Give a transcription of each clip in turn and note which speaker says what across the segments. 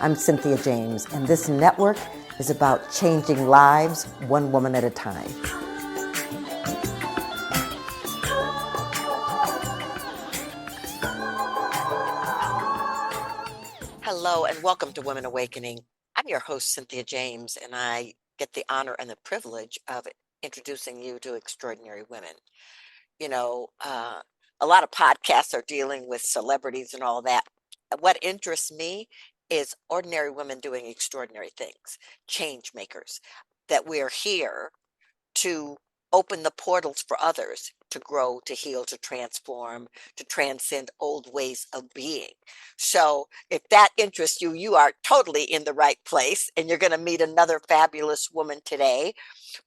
Speaker 1: I'm Cynthia James, and this network is about changing lives one woman at a time.
Speaker 2: Hello, and welcome to Women Awakening. I'm your host, Cynthia James, and I get the honor and the privilege of introducing you to extraordinary women. You know, a lot of podcasts are dealing with celebrities and all that. What interests me is ordinary women doing extraordinary things, change makers, that we're here to open the portals for others to grow, to heal, to transform, to transcend old ways of being. So if that interests you, you are totally in the right place, and you're going to meet another fabulous woman today.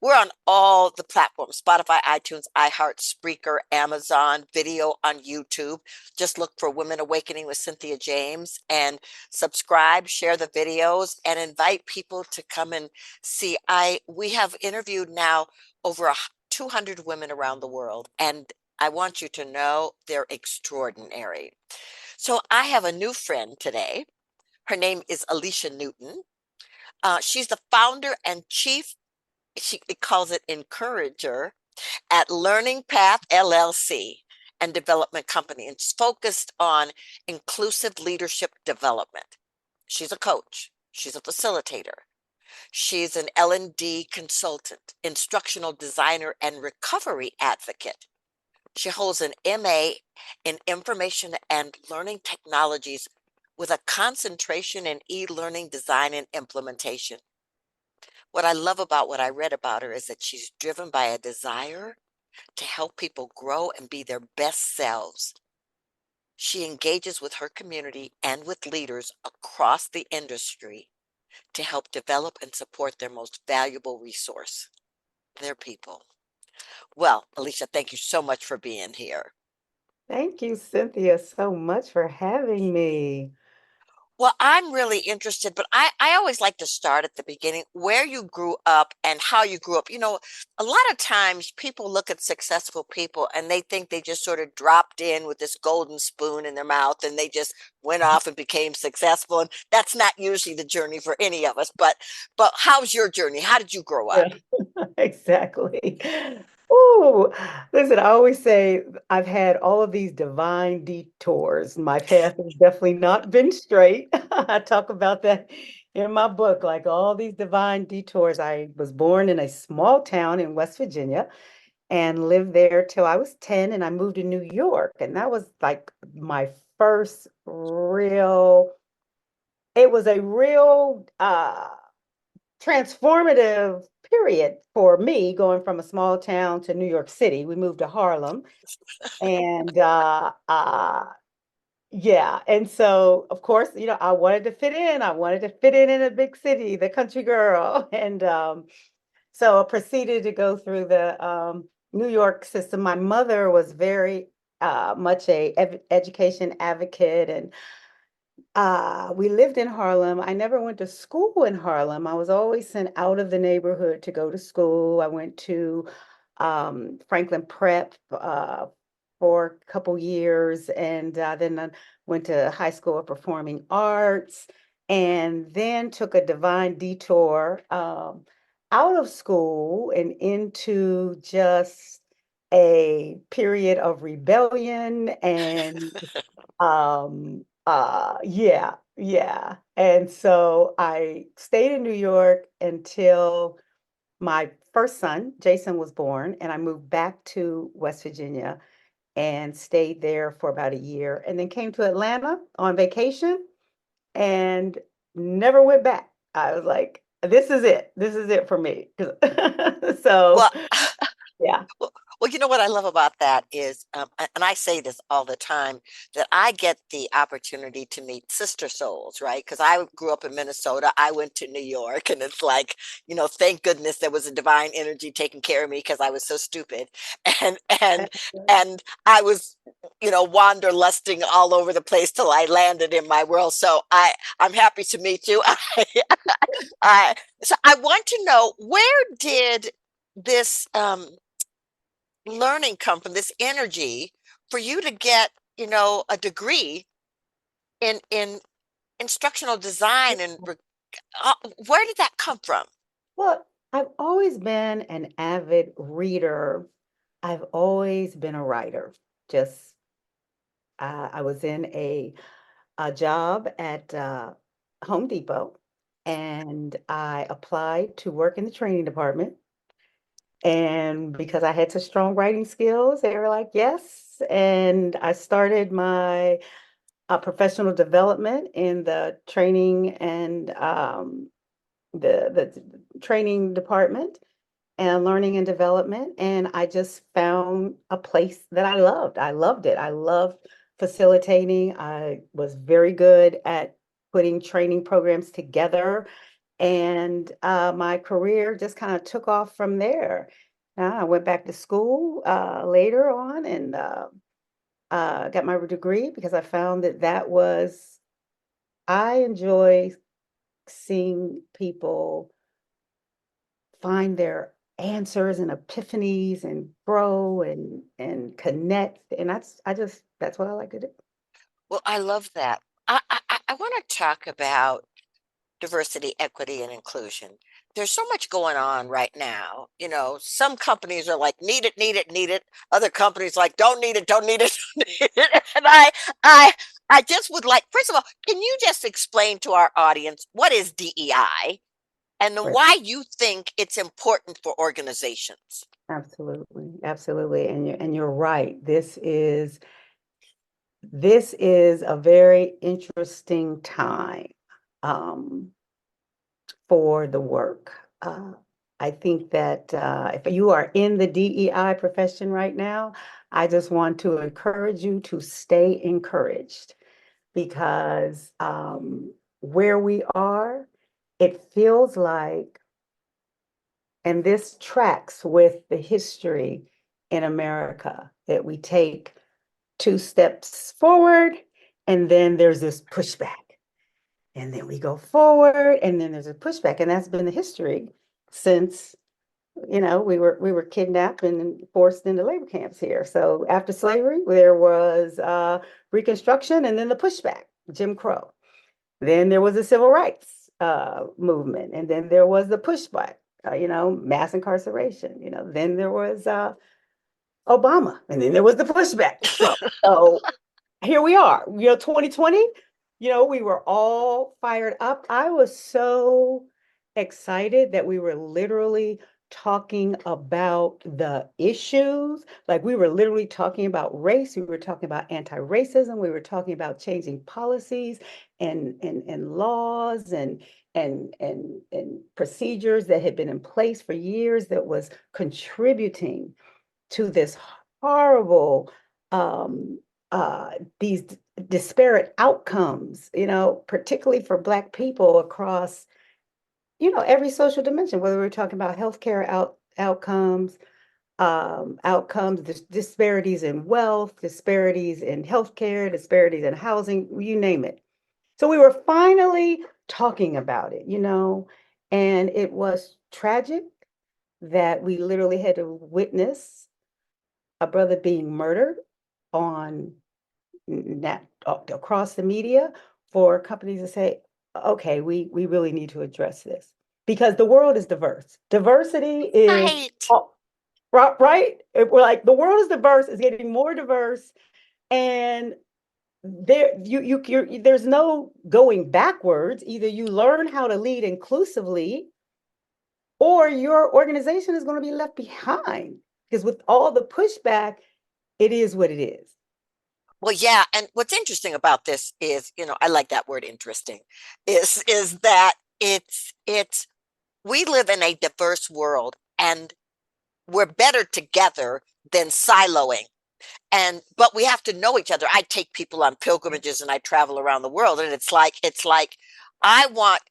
Speaker 2: We're on all the platforms: Spotify, iTunes, iHeart, Spreaker, Amazon, video on YouTube. Just look for Women Awakening with Cynthia James and subscribe, share the videos, and invite people to come and see. We have interviewed now over 200 women around the world, and I want you to know they're extraordinary. So I have a new friend today. Her name is Alicia Newton. She's the founder and chief, she calls it encourager, at Learning Path LLC and development company. It's focused on inclusive leadership development. She's a coach. She's a facilitator. She's an L&D consultant, instructional designer, and recovery advocate. She holds an MA in information and learning technologies with a concentration in e-learning design and implementation. What I love about what I read about her is that she's driven by a desire to help people grow and be their best selves. She engages with her community and with leaders across the industry to help develop and support their most valuable resource, their people. Well, Alicia, thank you so much for being here.
Speaker 3: Thank you, Cynthia, so much for having me.
Speaker 2: Well, I'm really interested, but I always like to start at the beginning, where you grew up and how you grew up. A lot of times people look at successful people and they think they just sort of dropped in with this golden spoon in their mouth and they just went off and became successful. And that's not usually the journey for any of us. But how's your journey? How did you grow up?
Speaker 3: Yeah, exactly. Oh, listen, I always say I've had all of these divine detours. My path has definitely not been straight. I talk about that in my book, like all these divine detours. I was born in a small town in West Virginia and lived there till I was 10, and I moved to New York. And that was like my first real, it was a real transformative period for me going from a small town to New York City. We moved to Harlem and yeah, and so of course, I wanted to fit in. I wanted to fit in a big city, the country girl. And so I proceeded to go through the New York system. My mother was very much a education advocate, and we lived in Harlem. I never went to school in Harlem. I was always sent out of the neighborhood to go to school. I went to Franklin Prep for a couple years, and then I went to high school of performing arts, and then took a divine detour out of school and into just a period of rebellion and yeah, yeah. And so I stayed in New York until my first son, Jason, was born, and I moved back to West Virginia and stayed there for about a year, and then came to Atlanta on vacation and never went back. I was like, this is it. This is it for me. So,
Speaker 2: Well,
Speaker 3: yeah.
Speaker 2: Well, you know what I love about that is, and I say this all the time, that I get the opportunity to meet sister souls, right? Because I grew up in Minnesota, I went to New York, and it's like, thank goodness there was a divine energy taking care of me because I was so stupid, and and and I was, wanderlusting all over the place till I landed in my world. So I'm happy to meet you. So I want to know, where did this learning come from, this energy for you to get, a degree in instructional design where did that come from?
Speaker 3: Well, I've always been an avid reader. I've always been a writer. Just I was in a job at Home Depot, and I applied to work in the training department. And because I had such strong writing skills, they were like, yes. And I started my professional development in the training and the training department and learning and development. And I just found a place that I loved. I loved it. I loved facilitating. I was very good at putting training programs together. And my career just kind of took off from there. I went back to school later on and got my degree because I found I enjoy seeing people find their answers and epiphanies and grow and connect. And that's what I like to do.
Speaker 2: Well, I love that. I want to talk about diversity, equity, and inclusion. There's so much going on right now. You know, some companies are like, need it, need it, need it. Other companies like, don't need it, don't need it, don't need it. And I, I just would like, first of all, can you just explain to our audience what is DEI and then
Speaker 3: Right.
Speaker 2: why you think it's important for organizations?
Speaker 3: Absolutely. Absolutely. And you're right. This is a very interesting time um, for the work. I think that if you are in the DEI profession right now, I just want to encourage you to stay encouraged because where we are, it feels like, and this tracks with the history in America, that we take two steps forward and then there's this pushback. And then we go forward and then there's a pushback. And that's been the history since, we were kidnapped and forced into labor camps here. So after slavery, there was Reconstruction and then the pushback, Jim Crow. Then there was the civil rights movement, and then there was the pushback, mass incarceration. Then there was Obama, and then there was the pushback, Trump. So here we are, 2020, we were all fired up. I was so excited that we were literally talking about the issues. Like we were literally talking about race, we were talking about anti-racism, we were talking about changing policies and laws and procedures that had been in place for years that was contributing to this horrible um, these disparate outcomes, particularly for Black people across, every social dimension, whether we're talking about healthcare outcomes, disparities in wealth, disparities in healthcare, disparities in housing, you name it. So we were finally talking about it, and it was tragic that we literally had to witness a brother being murdered on across the media for companies to say, okay, we really need to address this because the world is diverse. Diversity is
Speaker 2: Right.
Speaker 3: right. We're like the world is diverse, it's getting more diverse, and there's no going backwards. Either you learn how to lead inclusively or your organization is going to be left behind because with all the pushback, it is what it is.
Speaker 2: Well, yeah, and what's interesting about this is, I like that word interesting, is that it's we live in a diverse world and we're better together than siloing. But we have to know each other. I take people on pilgrimages and I travel around the world and it's like I want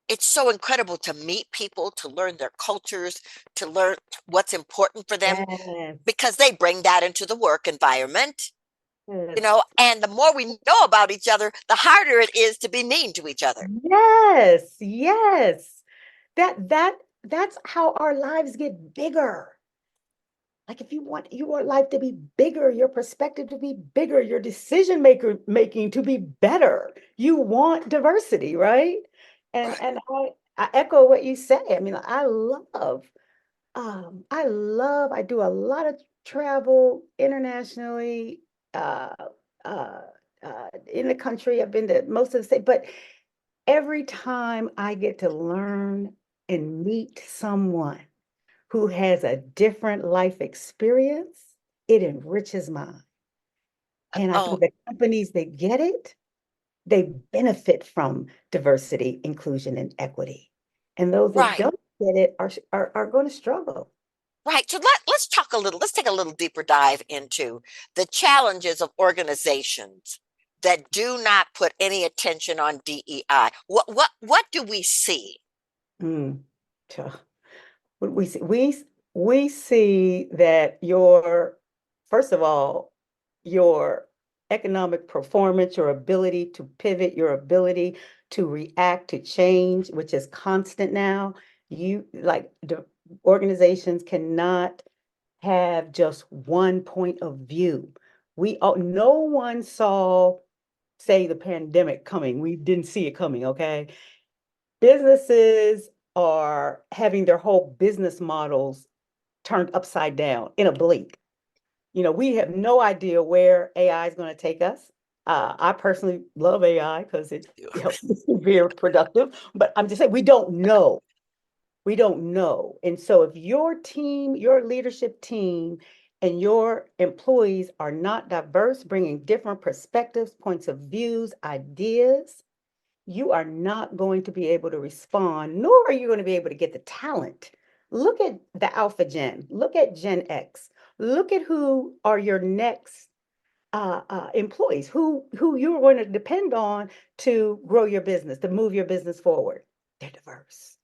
Speaker 2: it's so incredible to meet people, to learn their cultures, to learn what's important for them
Speaker 3: Yes,
Speaker 2: because they bring that into the work environment.
Speaker 3: yes,
Speaker 2: And the more we know about each other, the harder it is to be mean to each other.
Speaker 3: yes, yes. That's how our lives get bigger. Like if you want your life to be bigger, your perspective to be bigger, your making to be better, you want diversity, right? And
Speaker 2: Right.
Speaker 3: and I echo what you say. I mean, I do a lot of travel internationally, uh, uh, in the country. I've been to most of the state, but every time I get to learn and meet someone who has a different life experience, it enriches mine. And I
Speaker 2: Oh,
Speaker 3: think the companies that get it, they benefit from diversity, inclusion, and equity. And those that
Speaker 2: right.
Speaker 3: don't get it are going to struggle.
Speaker 2: Right. So let's talk a little, let's take a little deeper dive into the challenges of organizations that do not put any attention on DEI. What do we see?
Speaker 3: Mm. Tuh. What we see that first of all, your economic performance, your ability to pivot, your ability to react to change, which is constant now. You like the organizations cannot have just one point of view. No one saw, say, the pandemic coming. We didn't see it coming, okay? Businesses are having their whole business models turned upside down in a blink. We have no idea where AI is going to take us. I personally love AI because it helps me be very productive, but I'm just saying we don't know. We don't know. And so if your team, your leadership team, and your employees are not diverse, bringing different perspectives, points of views, ideas, you are not going to be able to respond, nor are you going to be able to get the talent. Look at the Alpha Gen, look at Gen X, look at who are your next employees, who you're going to depend on to grow your business, to move your business forward. They're diverse.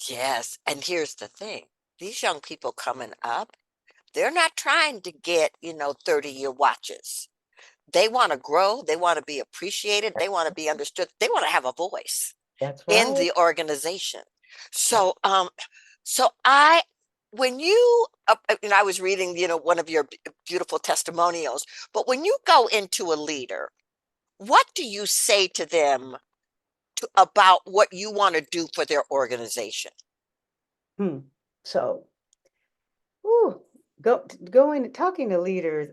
Speaker 2: Yes. And here's the thing. These young people coming up, they're not trying to get, 30-year watches. They want to grow, they want to be appreciated, they want to be understood, they want to have a voice
Speaker 3: That's
Speaker 2: in
Speaker 3: right.
Speaker 2: the organization.
Speaker 3: That's
Speaker 2: So, so I, when you, and I was reading, one of your beautiful testimonials, but when you go into a leader, what do you say to them about what you want to do for their organization?
Speaker 3: hmm. So, whew, going talking to leaders.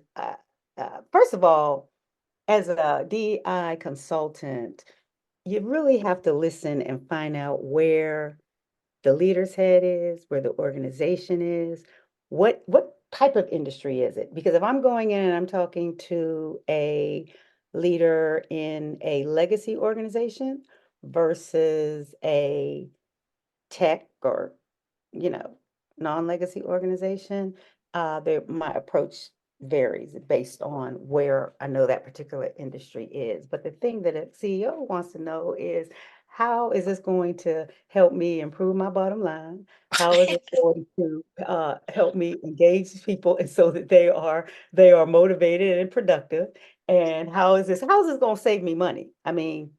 Speaker 3: First of all, as a DEI consultant, you really have to listen and find out where the leader's head is, where the organization is, what type of industry is it? Because if I'm going in and I'm talking to a leader in a legacy organization versus a tech or you know, non-legacy organization, my approach varies based on where I know that particular industry is. But the thing that a CEO wants to know is how is this going to help me improve my bottom line? How is it going to help me engage people and so that they are motivated and productive? And how is this going to save me money? I mean,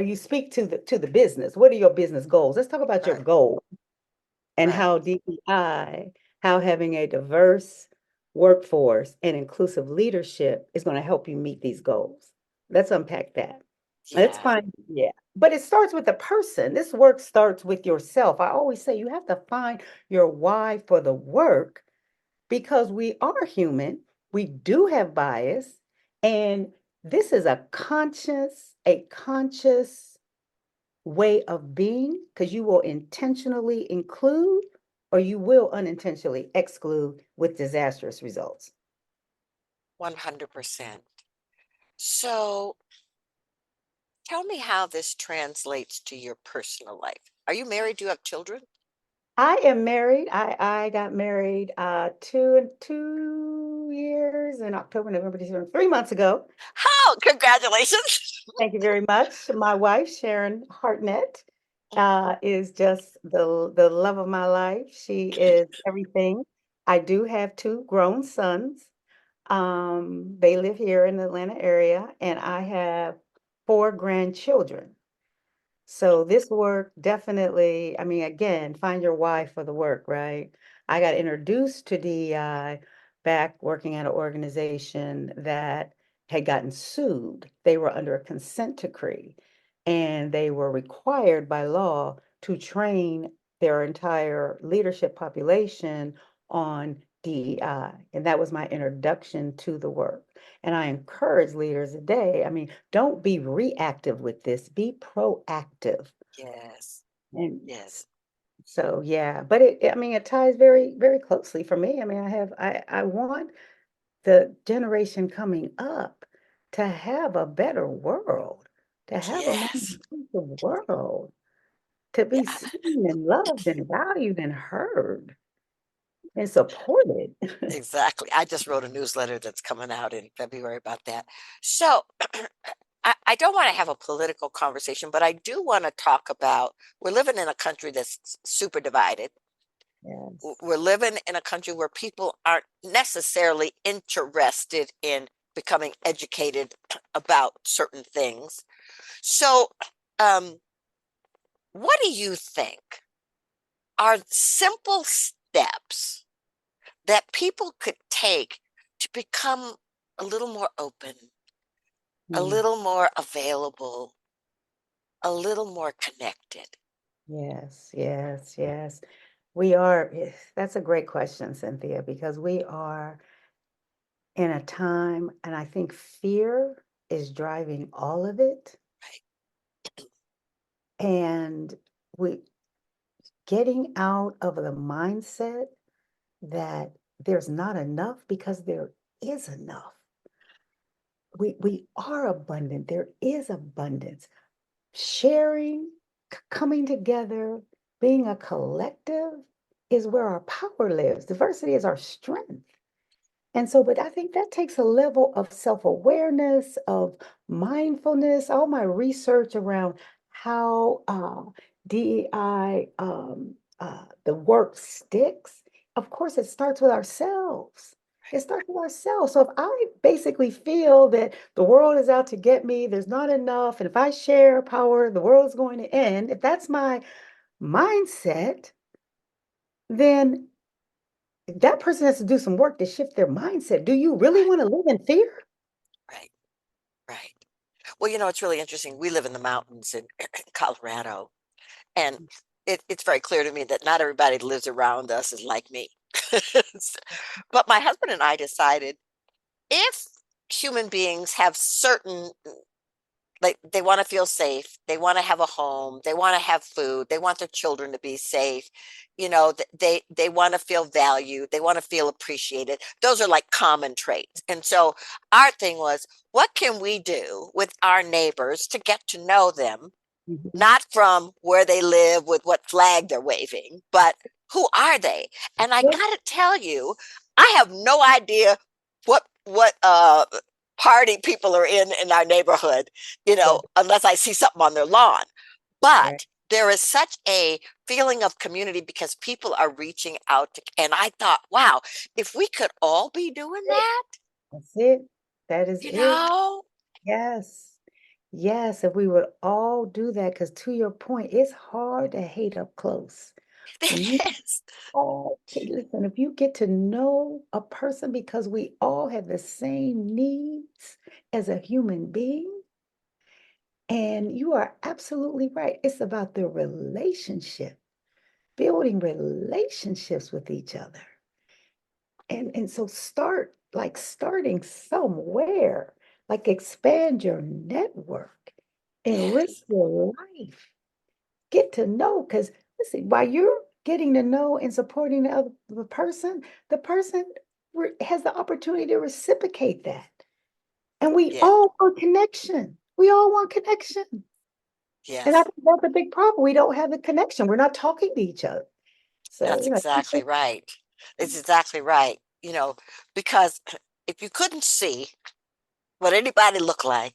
Speaker 3: you speak to the business. What are your business goals? Let's talk about your
Speaker 2: Right,
Speaker 3: goals and
Speaker 2: right.
Speaker 3: how DEI, how having a diverse workforce and inclusive leadership is going to help you meet these goals. Let's unpack that. Let's
Speaker 2: Yeah.
Speaker 3: find, yeah. But it starts with the person. This work starts with yourself. I always say you have to find your why for the work because we are human. We do have bias. And this is a conscious way of being because you will intentionally include or you will unintentionally exclude with disastrous results.
Speaker 2: 100%. So tell me how this translates to your personal life. Are you married? Do you have children?
Speaker 3: I am married. I got married 2 years in October, November, December, 3 months ago.
Speaker 2: Oh, congratulations.
Speaker 3: Thank you very much. My wife, Sharon Hartnett, is just the love of my life. She is everything. I do have two grown sons. They live here in the Atlanta area, and I have four grandchildren. So this work definitely, I mean, again, find your why for the work, right? I got introduced to DEI back working at an organization that had gotten sued. They were under a consent decree, and they were required by law to train their entire leadership population on DEI. And that was my introduction to the work. And I encourage leaders today, I mean, don't be reactive with this, be proactive.
Speaker 2: Yes.
Speaker 3: And
Speaker 2: Yes.
Speaker 3: so, yeah, but I mean, it ties very, very closely for me. I mean, I want the generation coming up to have a better world, to have a more
Speaker 2: Yes.
Speaker 3: inclusive world, to be
Speaker 2: Yeah.
Speaker 3: seen and loved and valued and heard and supported.
Speaker 2: Exactly. I just wrote a newsletter that's coming out in February about that. So I don't want to have a political conversation, but I do want to talk about we're living in a country that's super divided.
Speaker 3: Yes.
Speaker 2: We're living in a country where people aren't necessarily interested in becoming educated about certain things. So, um, what do you think are simple steps that people could take to become a little more open, a
Speaker 3: Mm,
Speaker 2: little more available, a little more connected?
Speaker 3: yes, yes, yes. We are, that's a great question, Cynthia, because we are in a time, and I think fear is driving all of it. And we getting out of the mindset that there's not enough because there is enough. We are abundant. There is abundance. Sharing, coming together, being a collective is where our power lives. Diversity is our strength. And so, but I think that takes a level of self-awareness, of mindfulness. All my research around how DEI, the work sticks, of course, it starts with ourselves. It starts with ourselves. So if I basically feel that the world is out to get me, there's not enough, and if I share power, the world's going to end, if that's my mindset, then that person has to do some work to shift their mindset. Do you really
Speaker 2: Right,
Speaker 3: want to live in fear?
Speaker 2: right, right. Well, it's really interesting. We live in the mountains in Colorado, and it's very clear to me that not everybody that lives around us is like me. But my husband and I decided if human beings have certain, like they want to feel safe, they want to have a home, they want to have food, they want their children to be safe, they want to feel valued, they want to feel appreciated. Those are like common traits. And so our thing was, what can we do with our neighbors to get to know them,
Speaker 3: Mhm.
Speaker 2: not from where they live with what flag they're waving, but who are they? And I
Speaker 3: Yeah.
Speaker 2: gotta tell you, I have no idea what party people are in our neighborhood,
Speaker 3: Yeah.
Speaker 2: unless I see something on their lawn.
Speaker 3: Right.
Speaker 2: But there is such a feeling of community because people are reaching out to, and I thought, wow, if we could all be doing that,
Speaker 3: That's it. That is
Speaker 2: you
Speaker 3: it.
Speaker 2: know,
Speaker 3: Yes. Yes, if we would all do that, because to your point, it's hard to hate up close. When you
Speaker 2: yes,
Speaker 3: all listen, if you get to know a person because we all have the same needs as a human being, and you are absolutely right. It's about the relationship, building relationships with each other. And so starting somewhere, like expand your network, enrich
Speaker 2: yes,
Speaker 3: your life, get to know, because listen, while you're getting to know and supporting the person has the opportunity to reciprocate that. And we
Speaker 2: yeah,
Speaker 3: all want connection. We all want connection. And I
Speaker 2: yes.
Speaker 3: think that's a big problem. We don't have the connection. We're not talking to each other. So,
Speaker 2: That's exactly right. It's exactly right. Because if you couldn't see what anybody looked like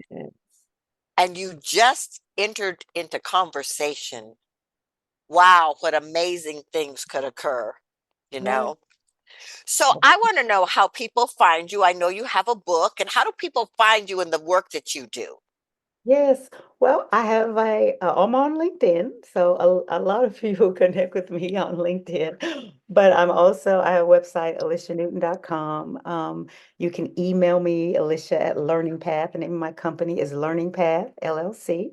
Speaker 3: yeah,
Speaker 2: and you just entered into conversation, wow, what amazing things could occur, you
Speaker 3: yeah.
Speaker 2: know? So I want to know how people find you. I know you have a book, and how do people find you in the work that you do?
Speaker 3: Yes. Well, I have I'm on LinkedIn, so a lot of people connect with me on LinkedIn. But I have a website, alicianewton.com. You can email me, Alicia at Learning Path. The name of my company is Learning Path, LLC.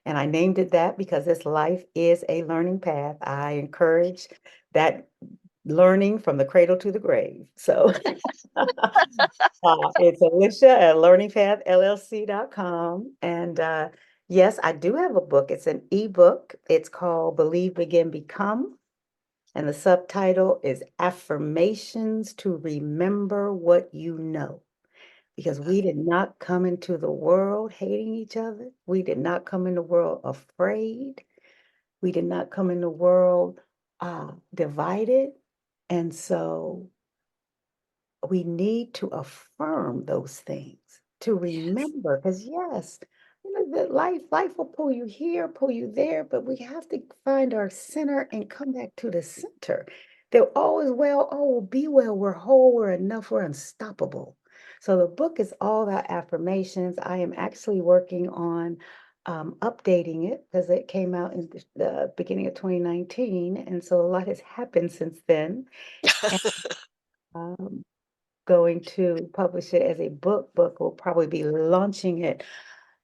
Speaker 3: And I named it that because this life is a learning path. I encourage that learning from the cradle to the grave. So it's Alicia at learningpathllc.com. And yes, I do have a book. It's an ebook. It's called Believe, Begin, Become. And the subtitle is Affirmations to Remember What You Know. Because we did not come into the world hating each other. We did not come in the world afraid. We did not come in the world divided. And so we need to affirm those things to
Speaker 2: Yes.
Speaker 3: remember, because yes, that life will pull you here, pull you there, but we have to find our center and come back to the center. They're always well, oh, be well, we're whole, we're enough, we're unstoppable. So the book is all about affirmations. I am actually working on updating it because it came out in the beginning of 2019, and so a lot has happened since then. And um, going to publish it as a book. Book will probably be launching it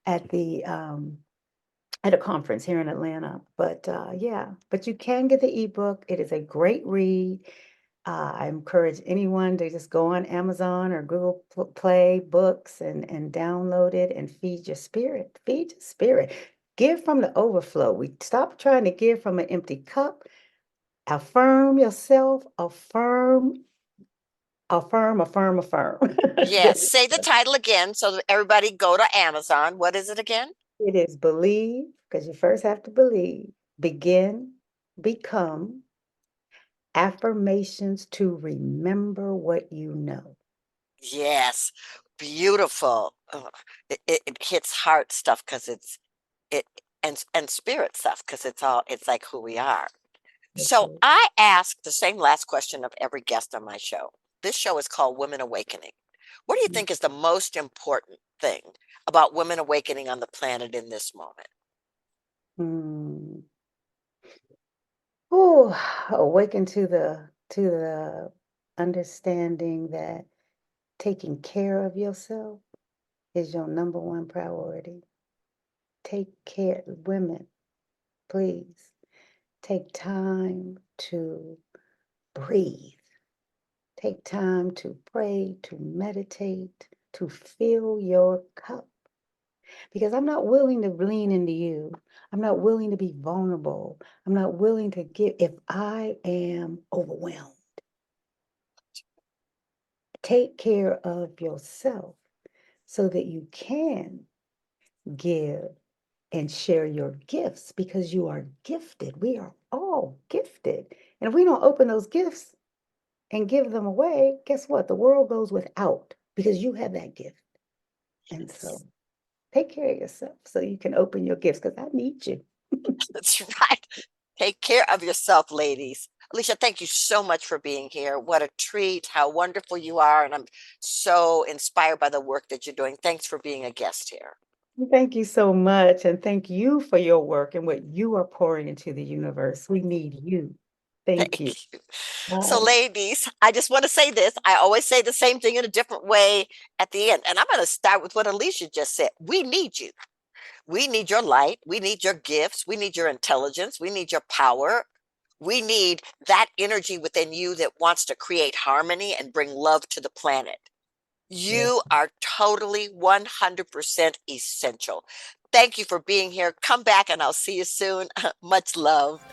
Speaker 3: at the at a conference here in Atlanta. But yeah, but you can get the ebook. It is a great read. I encourage anyone to just go on Amazon or Google Play Books and download it and feed your spirit. Feed your spirit. Give from the overflow. We stop trying to give from an empty cup. Affirm yourself. Affirm.
Speaker 2: Yes. Say the title again so that everybody go to Amazon. What is it again?
Speaker 3: It is believe, because you first have to believe, begin, become, affirmations to remember what you know.
Speaker 2: Yes. Beautiful. It hits heart stuff because it and spirit stuff because it's like who we are.
Speaker 3: That's
Speaker 2: So
Speaker 3: it.
Speaker 2: I ask the same last question of every guest on my show. This show is called Women Awakening. What do you think is the most important thing about women awakening on the planet in this moment?
Speaker 3: Mm. Ooh, awaken to the understanding that taking care of yourself is your number one priority. Take care, women, please take time to breathe. Take time to pray, to meditate, to fill your cup. Because I'm not willing to lean into you. I'm not willing to be vulnerable. I'm not willing to give if I am overwhelmed. Take care of yourself so that you can give and share your gifts because you are gifted. We are all gifted. And if we don't open those gifts and give them away, guess what? The world goes without because you have that gift. And so take care of yourself so you can open your gifts because I need you.
Speaker 2: That's right. Take care of yourself, ladies. Alicia, thank you so much for being here. What a treat. How wonderful you are. And I'm so inspired by the work that you're doing. Thanks for being a guest here.
Speaker 3: Thank you so much. And thank you for your work and what you are pouring into the universe. We need you. Thank you.
Speaker 2: Thank you. So,
Speaker 3: Bye.
Speaker 2: ladies, I just want to say this. I always say the same thing in a different way at the end. And I'm going to start with what Alicia just said. We need you. We need your light. We need your gifts. We need your intelligence. We need your power. We need that energy within you that wants to create harmony and bring love to the planet.
Speaker 3: Yes.
Speaker 2: You are totally 100% essential. Thank you for being here. Come back and I'll see you soon. Much love.